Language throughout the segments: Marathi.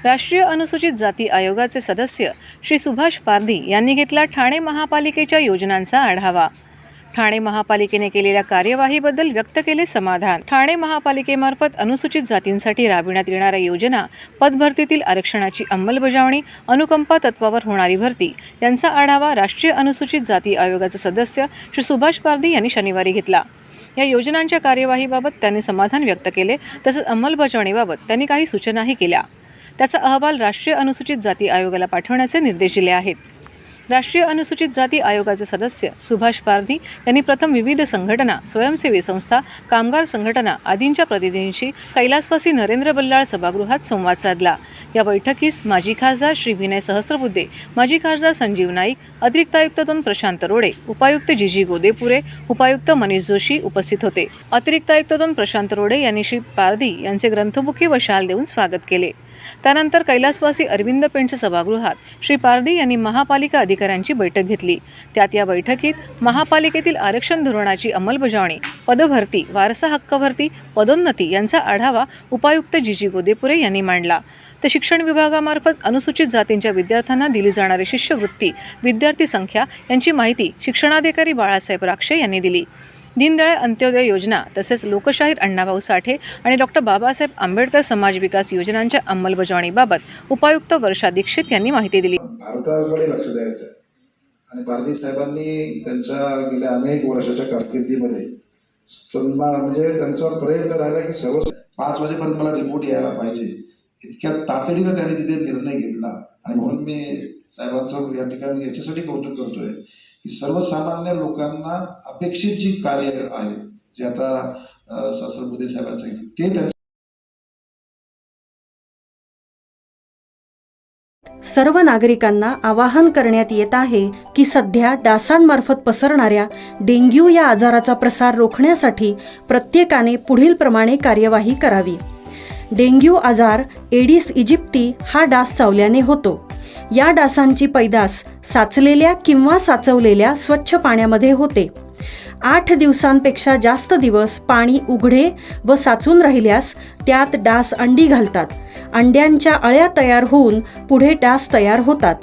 राष्ट्रीय अनुसूचित जाती आयोगाचे सदस्य श्री सुभाष पारधी यांनी घेतला ठाणे महापालिकेच्या योजनांचा आढावा। ठाणे महापालिकेने केलेल्या कार्यवाहीबद्दल व्यक्त केले समाधान। ठाणे महापालिकेमार्फत अनुसूचित जातींसाठी राबविण्यात येणाऱ्या योजना, पदभरतीतील आरक्षणाची अंमलबजावणी, अनुकंपा तत्वावर होणारी भरती यांचा आढावा राष्ट्रीय अनुसूचित जाती आयोगाचे सदस्य श्री सुभाष पारधी यांनी शनिवारी घेतला। या योजनांच्या कार्यवाहीबाबत त्यांनी समाधान व्यक्त केले, तसेच अंमलबजावणीबाबत त्यांनी काही सूचनाही केल्या। त्याचा अहवाल राष्ट्रीय अनुसूचित जाती आयोगाला पाठवण्याचे निर्देश दिले आहेत। राष्ट्रीय अनुसूचित जाती आयोगाचे सदस्य सुभाष पारधी यांनी प्रथम विविध संघटना, स्वयंसेवी संस्था, कामगार संघटना आदींच्या प्रतिनिधींशी कैलासवासी नरेंद्र बल्लाळ सभागृहात संवाद साधला। या बैठकीस माजी खासदार श्री विनय सहस्त्रबुद्धे, माजी खासदार संजीव नाईक, अतिरिक्त आयुक्त 2 प्रशांत रोडे, उपायुक्त जीजी गोदेपुरे, उपायुक्त मनीष जोशी उपस्थित होते। अतिरिक्त आयुक्त 2 प्रशांत रोडे यांनी श्री पारधी यांचे ग्रंथबुके व शाल देऊन स्वागत केले। त्यानंतर कैलासवासी अरविंद पेंच सभागृहात श्री पारधी यांनी महापालिका अधिकाऱ्यांची बैठक घेतली। त्यात या बैठकीत महापालिकेतील आरक्षण धोरणाची अंमलबजावणी, पदभरती, वारसा हक्क भरती, पदोन्नती यांचा आढावा उपायुक्त जीजी गोदेपुरे यांनी मांडला। तर शिक्षण विभागामार्फत अनुसूचित जातींच्या विद्यार्थ्यांना दिली जाणारी शिष्यवृत्ती, विद्यार्थी संख्या यांची माहिती शिक्षणाधिकारी बाळासाहेब राक्षे यांनी दिली। दीनदयाळ अंत्योदय योजना तसेच लोकशाहीर अण्णाभाऊ साठे आणि डॉक्टर बाबासाहेब आंबेडकर समाज विकास योजनांच्या अंमलबजावणीबाबत उपायुक्त वर्षा दीक्षित यांनी माहिती दिली। भारताकडे लक्ष द्यायचं आहे आणि पारधी साहेबांनी त्यांच्या गेल्या अनेक वर्षाच्या कारकिर्दीमध्ये म्हणजे त्यांचा प्रयत्न राहिला की सर्व 5 वाजेपर्यंत मला रिपोर्ट यायला पाहिजे, इतक्या तातडीनं त्यांनी तिथे निर्णय घेतला। आणि म्हणून मी साहेबांचं या ठिकाणी याच्यासाठी कौतुक करतोय की सर्वसामान्य लोकांना अपेक्षित जी कार्य आहे, जे आता सहस्त्रबुद्धे साहेबांनी सांगितले, ते सर्व नागरिकांना आवाहन करण्यात येत आहे की सध्या डासांमार्फत पसरणाऱ्या डेंग्यू या आजाराचा प्रसार रोखण्यासाठी प्रत्येकाने पुढील प्रमाणे कार्यवाही करावी। डेंग्यू आजार एडिस इजिप्ती हा डास चावल्याने होतो। या डासांची पैदास साचलेल्या किंवा साचवलेल्या स्वच्छ पाण्यामध्ये होते। 8 दिवसांपेक्षा जास्त दिवस पाणी उघडे व साचून राहिल्यास त्यात डास अंडी घालतात। अंड्यांच्या अळ्या तयार होऊन पुढे डास तयार होतात।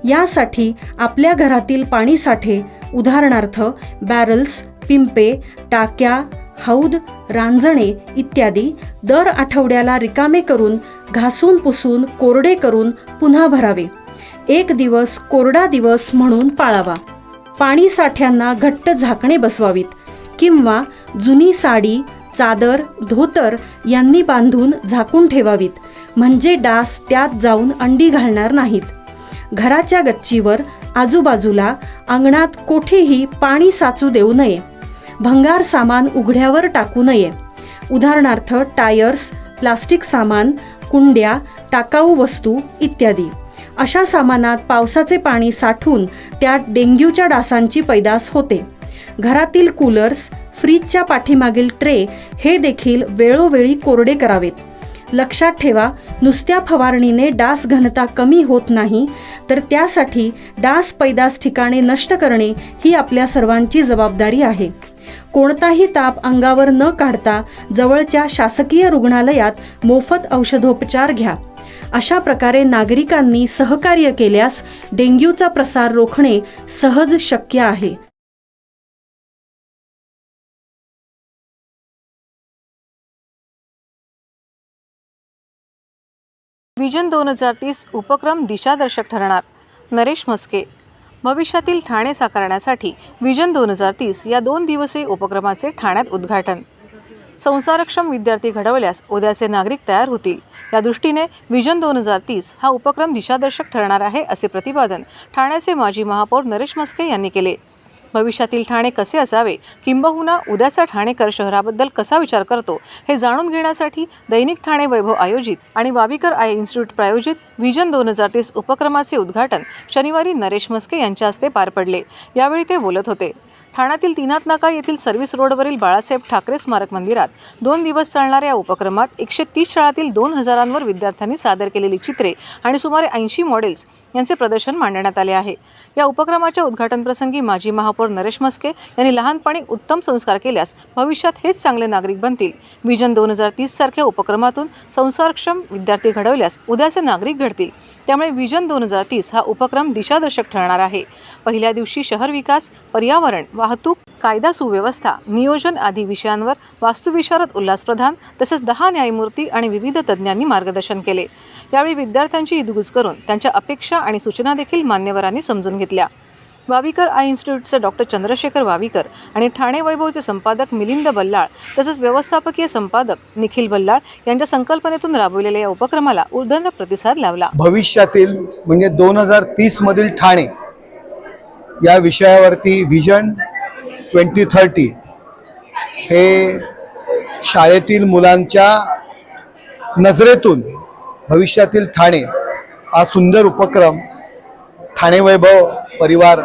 यासाठी आपल्या घरातील पाणी साठे, उदाहरणार्थ बॅरल्स, पिंपे, टाक्या, हौद, रांजणे इत्यादी दर आठवड्याला रिकामे करून घासून पुसून कोरडे करून पुन्हा भरावे। 1 दिवस कोरडा दिवस म्हणून पाळावा। पाणी साठ्यांना घट्ट झाकणे बसवावीत किंवा जुनी साडी, चादर, धोतर यांनी बांधून झाकून ठेवावीत, म्हणजे डास त्यात जाऊन अंडी घालणार नाहीत। घराच्या गच्चीवर, आजूबाजूला, अंगणात कोठेही पाणी साचू देऊ नये। भंगार सामान उघड्यावर टाकू नये, उदाहरणार्थ टायर्स, प्लास्टिक सामान, कुंड्या, टाकाऊ वस्तू इत्यादी। अशा सामानात पावसाचे पाणी साठून त्यात डेंग्यूच्या डासांची पैदास होते। घरातील कूलर्स, फ्रीजच्या पाठीमागील ट्रे हे देखील वेळोवेळी कोरडे करावेत। लक्षात ठेवा, नुसत्या फवारणीने डास घनता कमी होत नाही, तर त्यासाठी डास पैदास ठिकाणे नष्ट करणे ही आपल्या सर्वांची जबाबदारी आहे। कोणताही ताप अंगावर न काढता जवळच्या शासकीय रुग्णालयात मोफत औषधोपचार घ्या। अशा प्रकारे नागरिकांनी सहकार्य केल्यास डेंग्यूचा प्रसार रोखणे सहज शक्य आहे। विजन 2030 उपक्रम दिशादर्शक ठरणार, नरेश म्हस्के। भविष्यातील ठाणे साकारण्यासाठी विजन 2030 या 2 दिवसीय उपक्रमाचे ठाण्यात उद्घाटन। संसारक्षम विद्यार्थी घडवल्यास उद्याचे नागरिक तयार होतील, या दृष्टीने विजन 2030 हा उपक्रम दिशादर्शक ठरणार आहे, असे प्रतिपादन ठाण्याचे माजी महापौर नरेश म्हस्के यांनी केले। भविष्यातील ठाणे कसे असावे, किंबहुना उद्याचा ठाणेकर शहराबद्दल कसा विचार करतो, हे जाणून घेण्यासाठी दैनिक ठाणे वैभव आयोजित आणि वावीकर आय इन्स्टिट्यूट प्रायोजित विजन 2030 उपक्रमाचे उद्घाटन शनिवारी नरेश म्हस्के यांच्या हस्ते पार पडले। यावेळी ते बोलत होते। ठाण्यातील तीनाथ नाका येथील सर्व्हिस रोडवरील बाळासाहेब ठाकरे स्मारक मंदिरात 2 दिवस चालणाऱ्या या उपक्रमात 130 शाळांतील 2000 विद्यार्थ्यांनी सादर केलेली चित्रे आणि सुमारे 80 मॉडेल्स यांचे प्रदर्शन मांडण्यात आले आहे. या उपक्रमाच्या उद्घाटन प्रसंगी माजी महापौर नरेश म्हस्के यांनी लहानपणी उत्तम संस्कार केल्यास भविष्यात हेच चांगले नागरिक बनतील. विजन 2030 सारख्या उपक्रमातून संस्कारक्षम विद्यार्थी घडवल्यास उद्याचे नागरिक घडतील. त्यामुळे विजन 2030 हा उपक्रम दिशादर्शक ठरणार आहे. पहिल्या दिवशी शहर विकास, पर्यावरण, वाहतूक, कायदा सुव्यवस्था, नियोजन आदी विषयांवर वास्तुविशारद उल्हास प्रधान तसेच 10 न्यायमूर्ती आणि विविध तज्ज्ञांनी मार्गदर्शन केले. यावेळी विद्यार्थ्यांची हितगुज करून त्यांच्या अपेक्षा आणि सूचना देखील मान्यवरांनी समजून घेतल्या. वावीकर आय इन्स्टिट्यूटचे डॉक्टर चंद्रशेखर वावीकर आणि ठाणे वैभवचे संपादक मिलिंद बल्लाळ तसेच व्यवस्थापकीय संपादक निखिल बल्लाळ यांच्या संकल्पनेतून राबवलेल्या या उपक्रमाला उदंड प्रतिसाद लावला. भविष्यातील म्हणजे 2030 मधील ठाणे या विषयावरती व्हिजन 2030 हे शाळेतील मुलांच्या नजरेतून भविष्यातील ठाणे हा सुंदर उपक्रम ठाणे वैभव परिवार,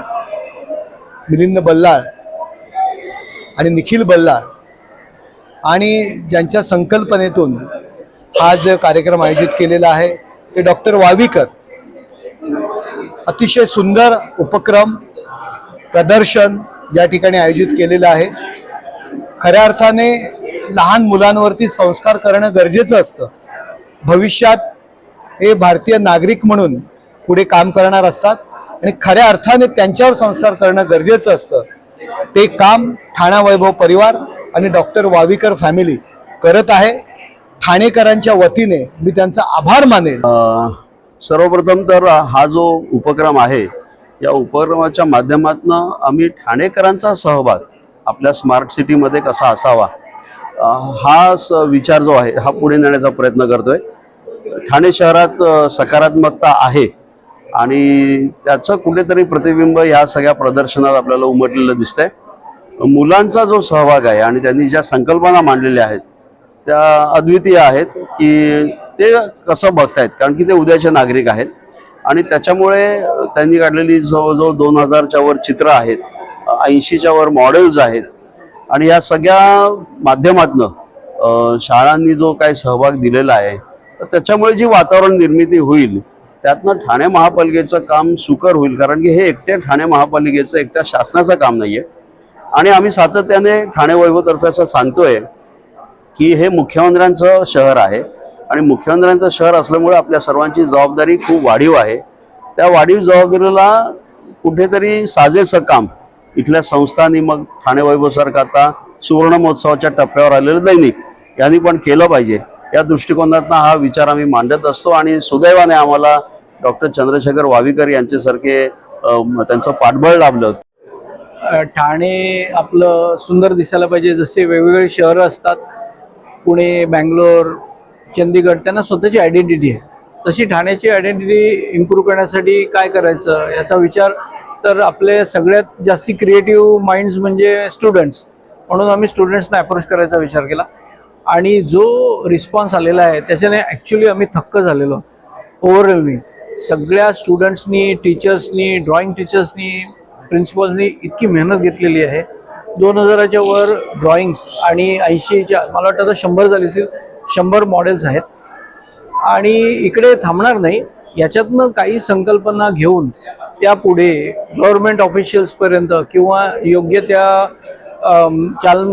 मिलिंद बल्लाळ आणि निखिल बल्लाळ आणि ज्यांच्या संकल्पनेतून हा जो कार्यक्रम आयोजित केलेला आहे ते डॉक्टर वावीकर, अतिशय सुंदर उपक्रम प्रदर्शन या ठिकाणी आयोजित केलेलं आहे. खऱ्या अर्थाने लहान मुलांवरती संस्कार करणं गरजेचं असतं. भविष्यात हे भारतीय नागरिक म्हणून पुढे काम करणार असतात आणि खऱ्या अर्थाने त्यांच्यावर संस्कार करणं गरजेचं असतं. ते काम ठाणा वैभव परिवार आणि डॉक्टर वावीकर फॅमिली करत आहे. ठाणेकरांच्या वतीने मी त्यांचा आभार मानेन. सर्वप्रथम तर हा जो उपक्रम आहे या उपक्रमाच्या माध्यमातून आम्ही ठाणेकरांचा सहभाग आपल्या स्मार्ट सिटीमध्ये कसा असावा हा विचार जो आहे हा पुढे नेण्याचा प्रयत्न करतोय. ठाणे शहरात सकारात्मकता आहे आणि त्याचं कुठेतरी प्रतिबिंब या सगळ्या प्रदर्शनात आपल्याला उमटलेलं दिसतंय. मुलांचा जो सहभाग आहे आणि त्यांनी ज्या संकल्पना मांडलेल्या आहेत त्या अद्वितीय आहेत की ते कसं बघतायत, कारण की ते उद्याचे नागरिक आहेत आणि त्याच्यामुळे त्यांनी काढलेली जवळजवळ 2000च्या वर चित्र आहेत, 80च्या वर मॉडेल्स आहेत आणि या सगळ्या माध्यमातनं शाळांनी जो काही सहभाग दिलेला आहे त्याच्यामुळे जी वातावरण निर्मिती होईल त्यातनं ठाणे महापालिकेचं काम सुकर होईल. कारण की हे एकट्या ठाणे महापालिकेचं, एकट्या शासनाचं काम नाहीये आणि आम्ही सातत्याने ठाणे वैभवतर्फे असं सांगतोय की हे मुख्यमंत्र्यांचं शहर आहे आणि मुख्यमंत्र्यांचं शहर असल्यामुळे आपल्या सर्वांची जबाबदारी खूप वाढीव आहे. त्या वाढीव जबाबदारीला कुठेतरी साजेसं काम इथल्या संस्थांनी, मग ठाणे वैभवसारखं आता सुवर्ण महोत्सवाच्या टप्प्यावर आलेलं दैनिक यांनी पण केलं पाहिजे. या दृष्टिकोनातून हा विचार आम्ही मांडत असतो आणि सुदैवाने आम्हाला डॉक्टर चंद्रशेखर वावीकर यांच्यासारखे त्यांचं पाठबळ लाभलं. ठाणे आपलं सुंदर दिसायला पाहिजे. जसे वेगवेगळे शहरं असतात, पुणे, बँगलोर, चंदीगड, त्यांना स्वतःची आयडेंटिटी आहे. तशी ठाण्याची आयडेंटिटी इम्प्रूव्ह करण्यासाठी काय करायचं याचा विचार तर आपले सगळ्यात जास्ती क्रिएटिव्ह माइंड्स म्हणजे स्टुडंट्स, म्हणून आम्ही स्टुडंट्सना अप्रोच करायचा विचार केला आणि जो रिस्पॉन्स आलेला आहे त्याच्याने ॲक्च्युली आम्ही थक्क झालेलो. ओव्हरवेल्मिंग सगळ्या स्टुडंट्सनी, टीचर्सनी, ड्रॉइंग टीचर्सनी, प्रिन्सिपल्सनी इतकी मेहनत घेतलेली आहे. 2000च्या वर ड्रॉइंग्स आणि 80च्या, मला वाटतं आता 100 झाली असेल, 100 मॉडेल्स आहेत आणि इकडे थांबणार नाही. याच्यातनं काही संकल्पना घेऊन त्या पुढे गव्हर्नमेंट ऑफिशियल्सपर्यंत किंवा योग्य त्या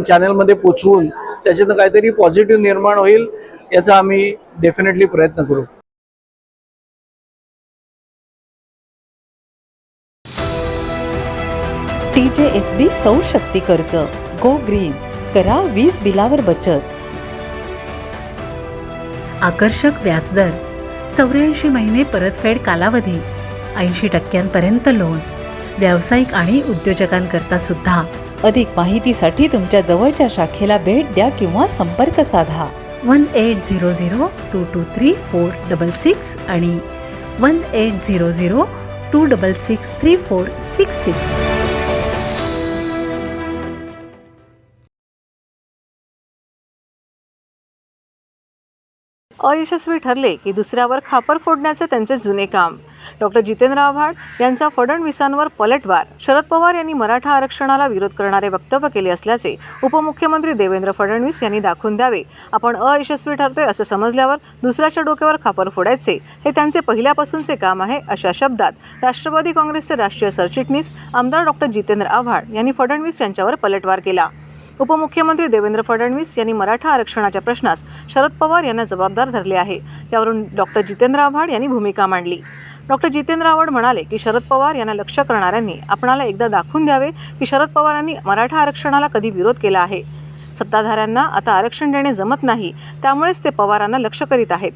चॅनलमध्ये पोचवून त्याच्यातनं काहीतरी पॉझिटिव्ह निर्माण होईल याचा आम्ही डेफिनेटली प्रयत्न करू. TJSB सौर शक्ती कर्ज, गो ग्रीन, करा वीज बिलावर बचत. आकर्षक व्याजदर, 84 महिने परतफेड कालावधी, 80% लोन, व्यावसायिक आणि उद्योजकांकरता सुद्धा. अधिक माहितीसाठी तुमच्या जवळच्या शाखेला भेट द्या किंवा संपर्क साधा. 1800-223-466 आणि 1800-266-3466. अयशस्वी ठरले की दुसऱ्यावर खापर फोडण्याचे त्यांचे जुने काम. डॉक्टर जितेंद्र आव्हाड यांचा फडणवीसांवर पलटवार. शरद पवार यांनी मराठा आरक्षणाला विरोध करणारे वक्तव्य केले असल्याचे उपमुख्यमंत्री देवेंद्र फडणवीस यांनी दाखवून द्यावे. आपण अयशस्वी ठरतोय असं समजल्यावर दुसऱ्याच्या डोक्यावर खापर फोडायचे हे त्यांचे पहिल्यापासूनचे काम आहे, अशा शब्दात राष्ट्रवादी काँग्रेसचे राष्ट्रीय सरचिटणीस आमदार डॉक्टर जितेंद्र आव्हाड यांनी फडणवीस यांच्यावर पलटवार केला. उपमुख्यमंत्री देवेंद्र फडणवीस यांनी मराठा आरक्षणाच्या प्रश्नास शरद पवार यांना जबाबदार धरले आहे. यावरून डॉक्टर जितेंद्र आव्हाड यांनी भूमिका मांडली. डॉक्टर जितेंद्र आव्हाड म्हणाले की शरद पवार यांना लक्ष करणाऱ्यांनी आपणाला एकदा दाखवून द्यावे की शरद पवारांनी मराठा आरक्षणाला कधी विरोध केला आहे. सत्ताधाऱ्यांना आता आरक्षण देणे जमत नाही, त्यामुळेच ते पवारांना लक्ष करीत आहेत.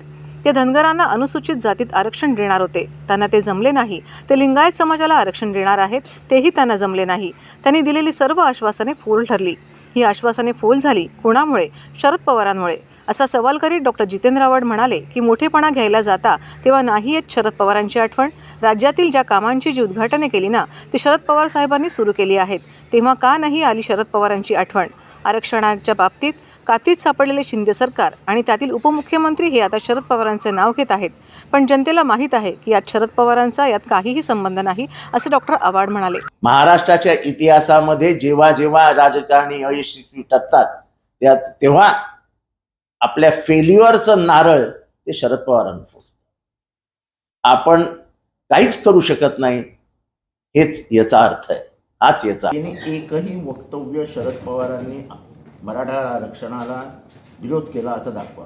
ते धनगरांना अनुसूचित जातीत आरक्षण देणार होते, त्यांना ते जमले नाही. ते लिंगायत समाजाला आरक्षण देणार आहेत, तेही त्यांना जमले नाही. त्यांनी दिलेली सर्व आश्वासने फोल ठरली. ही आश्वासने फोल झाली कोणामुळे? शरद पवारांमुळे, असा सवाल करीत डॉक्टर जितेंद्र आव्हाड म्हणाले की मोठेपणा घ्यायला जाता तेव्हा नाही येत शरद पवारांची आठवण. राज्यातील ज्या कामांची जी उद्घाटने केली ना ती शरद पवार साहेबांनी सुरू केली आहेत, तेव्हा का नाही आली शरद पवारांची आठवण? आरक्षणाच्या बाबतीत कातीत सापडलेले शिंदे सरकार आणि त्यातील उपमुख्यमंत्री हे आता शरद पवारांचे नाव घेत आहेत, पण जनतेला माहीत आहे की यात शरद पवारांचा यात काहीही संबंध नाही, असे डॉक्टर आव्हाड म्हणाले. महाराष्ट्राच्या इतिहासामध्ये जेव्हा जेव्हा राजकारणी अयशस्वी ठरतात तेव्हा आपल्या फेल्युअरचं नारळ ते शरद पवारांना फोडतात. आपण काहीच करू शकत नाही, हेच याचा अर्थ आहे. हाच याचा एकही वक्तव्य शरद पवारांनी मराठा आरक्षणाला विरोध केला असं दाखवा.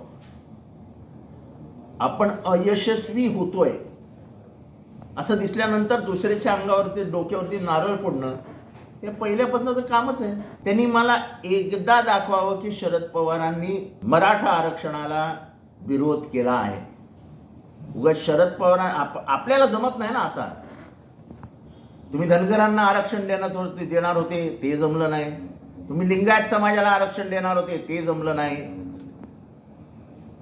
आपण अयशस्वी होतोय असं दिसल्यानंतर दुसऱ्याच्या अंगावरती डोक्यावरती नारळ फोडणं ते पहिल्यापासूनचं कामच आहे. त्यांनी मला एकदा दाखवावं की शरद पवारांनी मराठा आरक्षणाला विरोध केला आहे. उगाच शरद पवार आपल्याला जमत नाही ना. आता तुम्ही धनगरांना आरक्षण देणार होते, ते जमलं नाही. तुम्ही लिंगायत समाजाला आरक्षण देणार होते, ते जमलं नाही.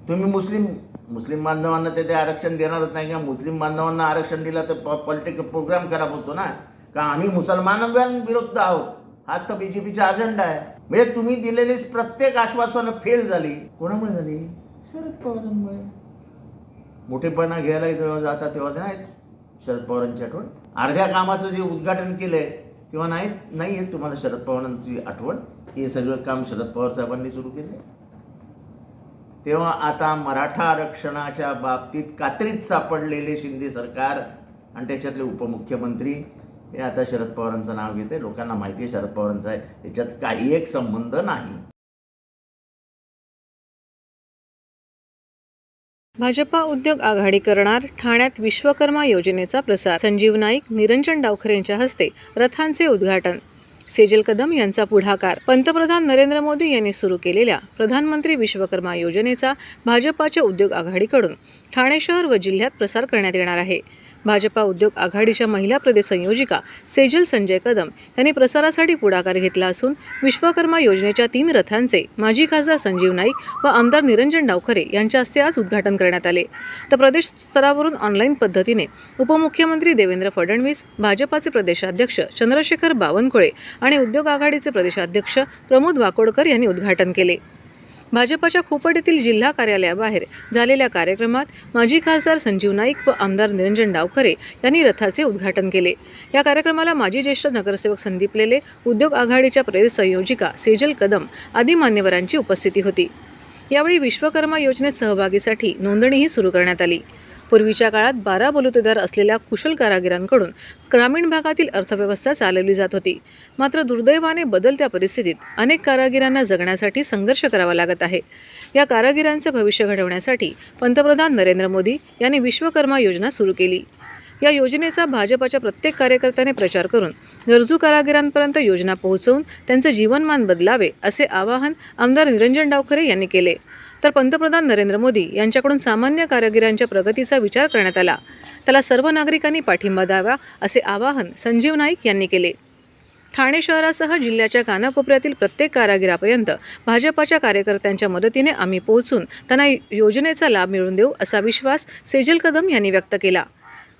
तुम्ही मुस्लिम बांधवांना ते आरक्षण देणारच नाही का? मुस्लिम बांधवांना आरक्षण दिलं तर पॉलिटिकल प्रोग्राम खराब होतो ना, का आम्ही मुसलमानांविरुद्ध आहोत, हाच तर बीजेपीचा अजेंडा आहे. म्हणजे तुम्ही दिलेली प्रत्येक आश्वासनं फेल झाली. कोणामुळे झाली? शरद पवारांमुळे. मोठेपणा घ्यायला जेव्हा जाता तेव्हा नाही शरद पवारांची आठवण. अर्ध्या कामाचं जे उद्घाटन केलंय तेव्हा नाही येत तुम्हाला शरद पवारांची आठवण. हे सगळं काम शरद पवार साहेबांनी सुरू केलं. तेव्हा आता मराठा आरक्षणाच्या बाबतीत कात्रीत सापडलेले शिंदे सरकार आणि त्याच्यातले उपमुख्यमंत्री हे आता शरद पवारांचं नाव घेते. लोकांना माहिती आहे शरद पवारांचा आहे, याच्यात काही एक संबंध नाही. भाजपा उद्योग आघाडी करणार. ठाण्यात विश्वकर्मा योजनेचा प्रसार. संजीव नाईक, निरंजन डावखरे यांच्या हस्ते रथांचे उद्घाटन. सेजल कदम यांचा पुढाकार. पंतप्रधान नरेंद्र मोदी यांनी सुरू केलेल्या प्रधानमंत्री विश्वकर्मा योजनेचा भाजपाच्या उद्योग आघाडीकडून ठाणे शहर व जिल्ह्यात प्रसार करण्यात येणार आहे. भाजपा उद्योग आघाडीच्या महिला प्रदेश संयोजिका सेजल संजय कदम यांनी प्रसारासाठी पुढाकार घेतला असून विश्वकर्मा योजनेच्या 3 रथांचे माजी खासदार संजीव नाईक व आमदार निरंजन डावखरे यांच्या हस्ते आज उद्घाटन करण्यात आले. तर प्रदेश स्तरावरून ऑनलाईन पद्धतीने उपमुख्यमंत्री देवेंद्र फडणवीस, भाजपाचे प्रदेशाध्यक्ष चंद्रशेखर बावनकुळे आणि उद्योग आघाडीचे प्रदेशाध्यक्ष प्रमोद वाकोडकर यांनी उद्घाटन केले. भाजपाच्या खोपट येथील जिल्हा कार्यालयाबाहेर झालेल्या कार्यक्रमात माजी खासदार संजीव नाईक व आमदार निरंजन डावखरे यांनी रथाचे उद्घाटन केले. या कार्यक्रमाला माजी ज्येष्ठ नगरसेवक संदीप लेले, उद्योग आघाडीच्या प्रदेश संयोजिका सेजल कदम आदी मान्यवरांची उपस्थिती होती. यावेळी विश्वकर्मा योजनेत सहभागीसाठी नोंदणीही सुरू करण्यात आली. पूर्वीच्या काळात 12 बलुतेदार असलेल्या कुशल कारागिरांकडून ग्रामीण भागातील अर्थव्यवस्था चालवली जात होती. मात्र दुर्दैवाने बदलत्या परिस्थितीत अनेक कारागिरांना जगण्यासाठी संघर्ष करावा लागत आहे. या कारागिरांचे भविष्य घडवण्यासाठी पंतप्रधान नरेंद्र मोदी यांनी विश्वकर्मा योजना सुरू केली. या योजनेचा भाजपाच्या प्रत्येक कार्यकर्त्याने प्रचार करून गरजू कारागिरांपर्यंत योजना पोहोचवून त्यांचे जीवनमान बदलावे, असे आवाहन आमदार निरंजन डावखरे यांनी केले. तर पंतप्रधान नरेंद्र मोदी यांच्याकडून सामान्य कारागिरांच्या प्रगतीचा विचार करण्यात आला. त्याला सर्व नागरिकांनी पाठिंबा द्यावा, असे आवाहन संजीव नाईक यांनी केले. ठाणे शहरासह जिल्ह्याच्या कानाकोपऱ्यातील प्रत्येक कारागिरापर्यंत भाजपाच्या कार्यकर्त्यांच्या मदतीने आम्ही पोहोचून त्यांना योजनेचा लाभ मिळवून देऊ, असा विश्वास सेजल कदम यांनी व्यक्त केला.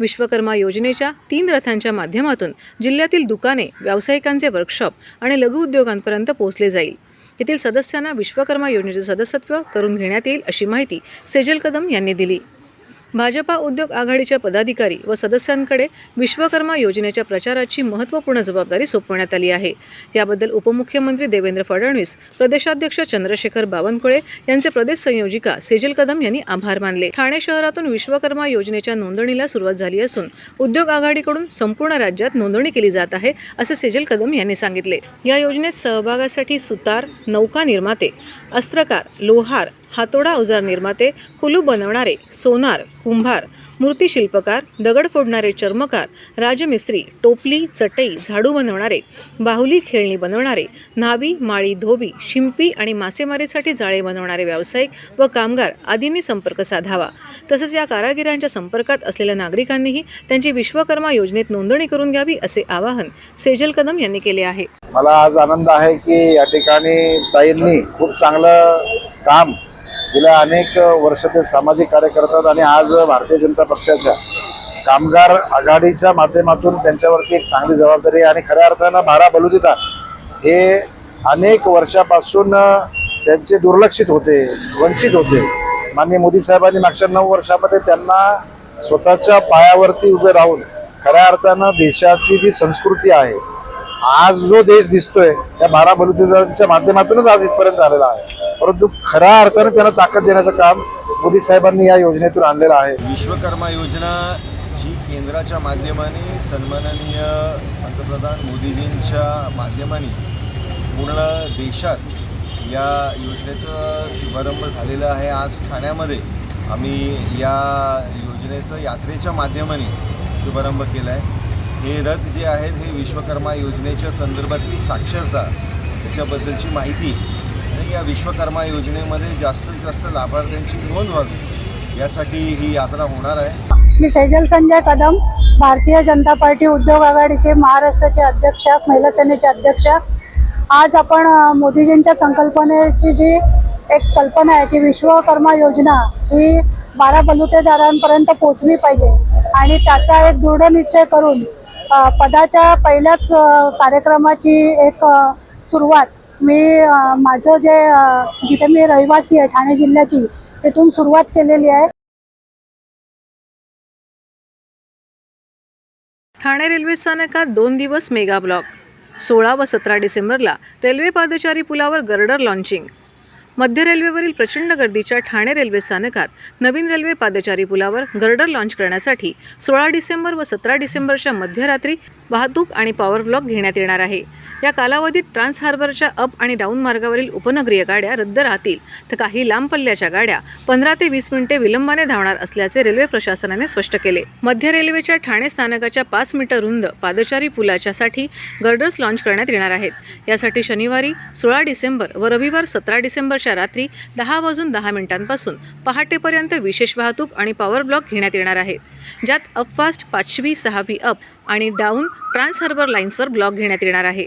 विश्वकर्मा योजनेच्या 3 रथांच्या माध्यमातून जिल्ह्यातील दुकाने, व्यावसायिकांचे वर्कशॉप आणि लघुउद्योगांपर्यंत पोहोचले जाईल. येथील सदस्यांना विश्वकर्मा योजनेचे सदस्यत्व करून घेण्यात येईल अशी माहिती सेजल कदम यांनी दिली. भाजपा उद्योग आघाडीच्या पदाधिकारी व सदस्यांकडे विश्वकर्मा योजनेच्या प्रचाराची महत्त्वपूर्ण जबाबदारी सोपवण्यात आली आहे. याबद्दल उपमुख्यमंत्री देवेंद्र फडणवीस, प्रदेशाध्यक्ष चंद्रशेखर बावनकुळे यांचे प्रदेश संयोजिका सेजल कदम यांनी आभार मानले. ठाणे शहरातून विश्वकर्मा योजनेच्या नोंदणीला सुरुवात झाली असून उद्योग आघाडीकडून संपूर्ण राज्यात नोंदणी केली जात आहे, असे सेजल कदम यांनी सांगितले. या योजनेत सहभागासाठी सुतार, नौका निर्माते, अस्त्रकार, लोहार, हातोडा अवजार निर्माते, कुलूप बनवणारे, सोनार, कुंभार, मूर्ती शिल्पकार, दगड फोडणारे चर्मकार, राजमिस्त्री, टोपली, चटई, झाडू बनवणारे, बाहुली खेळणी बनवणारे, न्हावी, माळी, धोबी, शिंपी आणि मासेमारीसाठी जाळे बनवणारे व्यावसायिक व कामगार आदींनी संपर्क साधावा. तसेच या कारागिरांच्या संपर्कात असलेल्या नागरिकांनीही त्यांची विश्वकर्मा योजनेत नोंदणी करून घ्यावी, असे आवाहन सेजल कदम यांनी केले आहे. मला आज आनंद आहे की या ठिकाणी ताईंनी खूप चांगलं काम गेल्या अनेक वर्ष ते सामाजिक कार्य करतात आणि आज भारतीय जनता पक्षाच्या कामगार आघाडीच्या माध्यमातून त्यांच्यावरती एक चांगली जबाबदारी आणि खऱ्या अर्थानं बारा बलुतेदार हे अनेक वर्षापासून त्यांचे दुर्लक्षित होते, वंचित होते. माननीय मोदी साहेबांनी मागच्या 9 वर्षामध्ये त्यांना स्वतःच्या पायावरती उभे राहून खऱ्या अर्थानं देशाची जी संस्कृती आहे, आज जो देश दिसतोय त्या बारा बलुतेदारांच्या माध्यमातूनच आज इथपर्यंत आलेला आहे. परंतु खऱ्या अर्थानं त्यांना ताकद देण्याचं काम मोदी साहेबांनी या योजनेतून आणलेलं आहे. विश्वकर्मा योजना जी केंद्राच्या माध्यमाने सन्माननीय पंतप्रधान मोदीजींच्या माध्यमाने पूर्ण देशात या योजनेचं शुभारंभ झालेलं आहे. आज ठाण्यामध्ये आम्ही या योजनेचं यात्रेच्या माध्यमाने शुभारंभ केला आहे. हे रथ जे आहेत हे विश्वकर्मा योजनेच्या संदर्भातली साक्षरता, त्याच्याबद्दलची माहिती आणि या विश्वकर्मा योजनेमध्ये जास्तीत जास्त लाभार्थ्यांची नोंद व्हावी यासाठी ही यात्रा होणार आहे. मी सेजल संजय कदम, भारतीय जनता पार्टी उद्योग आघाडीचे महाराष्ट्राचे अध्यक्ष, महिला सेनेचे अध्यक्ष. आज आपण मोदीजींच्या संकल्पनेची जी एक कल्पना आहे की विश्वकर्मा योजना ही 12 बलुतेदारांपर्यंत पोहोचली पाहिजे आणि त्याचा एक दृढ निश्चय करून पदाच्या पहिल्याच कार्यक्रमाची एक सुरुवात मी माझं जिथे मी रहिवासी आहे ठाणे जिल्ह्याची, तिथून सुरुवात केलेली आहे. ठाणे रेल्वे स्थानकात 2 दिवस मेगा ब्लॉक. 16 व 17 डिसेंबरला रेल्वे पादचारी पुलावर गर्डर लॉन्चिंग. मध्य रेल्वेवरील प्रचंड गर्दीच्या ठाणे रेल्वे स्थानकात नवीन रेल्वे पादचारी पुलावर गर्डर लॉन्च करण्यासाठी 16 डिसेंबर व 17 डिसेंबरच्या मध्यरात्री वाहतूक आणि पॉवर ब्लॉक घेण्यात येणार आहे. या कालावधीत ट्रान्स हार्बरच्या अप आणि डाऊन मार्गावरील उपनगरीय गाड्या रद्द राहतील, तर काही लांब पल्ल्याच्या गाड्या 15 ते 20 मिनिटे विलंबाने धावणार असल्याचे रेल्वे प्रशासनाने स्पष्ट केले. मध्य रेल्वेच्या ठाणे स्थानकाच्या 5 मीटर रुंद पादचारी पुलाच्यासाठी गर्डर्स लॉन्च करण्यात येणार आहेत. यासाठी शनिवारी 16 डिसेंबर व रविवार 17 डिसेंबरच्या रात्री 10:10 पहाटेपर्यंत विशेष वाहतूक आणि पॉवर ब्लॉक घेण्यात येणार आहेत, ज्यात अपफास्ट 5वी 6वी अप आणि डाऊन ट्रान्स हार्बर लाईन्सवर ब्लॉक घेण्यात येणार आहे.